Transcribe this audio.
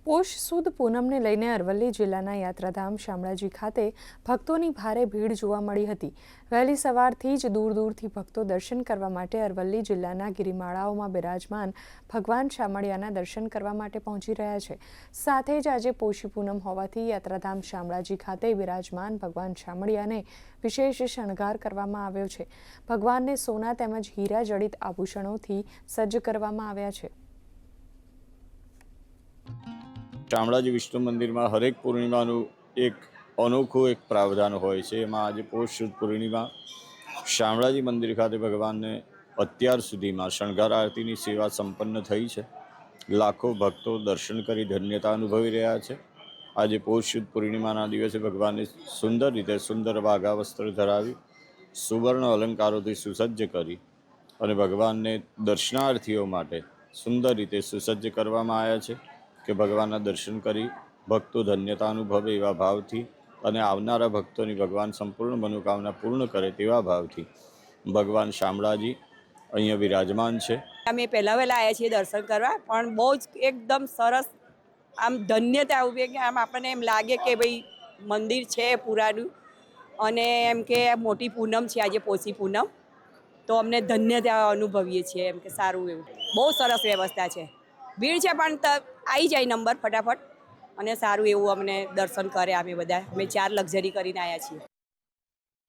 પોષ સુદ પૂનમને લઈને અરવલ્લી જિલ્લાના યાત્રાધામ શામળાજી ખાતે ભક્તોની ભારે ભીડ જોવા મળી હતી। વહેલી સવારથી જ દૂર દૂરથી ભક્તો દર્શન કરવા માટે અરવલ્લી જિલ્લાના ગિરિમાળાઓમાં બિરાજમાન ભગવાન શામળિયાના દર્શન કરવા માટે પહોંચી રહ્યા છે। સાથે જ આજે પોષી પૂનમ હોવાથી યાત્રાધામ શામળાજી ખાતે બિરાજમાન ભગવાન શામળિયાને વિશેષ શણગાર કરવામાં આવ્યો છે। ભગવાનને સોના તેમજ હીરા જડિત આભૂષણોથી સજ્જ કરવામાં આવ્યા છે। શામળાજી વિષ્ણુ મંદિરમાં હરેક પૂર્ણિમાનું એક અનોખું એક પ્રાવધાન હોય છે। એમાં આજે પોષ સુદ પૂર્ણિમા શામળાજી મંદિર ખાતે ભગવાનને અત્યાર સુધીમાં શણગાર આરતીની સેવા સંપન્ન થઈ છે। લાખો ભક્તો દર્શન કરી ધન્યતા અનુભવી રહ્યા છે। આજે પોષ સુદ પૂર્ણિમાના દિવસે ભગવાનને સુંદર રીતે સુંદર વાઘા વસ્ત્ર ધરાવી સુવર્ણ અલંકારોથી સુસજ્જ કરી અને ભગવાનને દર્શનાર્થીઓ માટે સુંદર રીતે સુસજ્જ કરવામાં આવ્યા છે કે ભગવાનના દર્શન કરી ભક્તો ધન્યતા અનુભવે એવા ભાવથી અને આવનારા ભક્તોની ભગવાન સંપૂર્ણ મનોકામના પૂર્ણ કરે તેવા ભાવથી ભગવાન શામળાજી અહીંયા વિરાજમાન છે। અમે પહેલા વહેલા આવ્યા છીએ દર્શન કરવા, પણ બહુ જ એકદમ સરસ આમ ધન્યતા ઉભી કે આમ આપણને એમ લાગે કે ભાઈ મંદિર છે પુરાનું અને એમ કે મોટી પૂનમ છે આજે પોષી પૂનમ, તો અમને ધન્યતા અનુભવીએ છીએ એમ કે સારું એવું બહુ સરસ વ્યવસ્થા છે। ભીડ છે પણ આવી જાય નંબર ફટાફટ અને સારું એવું અમને દર્શન કરે। અમે 4 લક્ઝરી કરીને આવ્યા છીએ।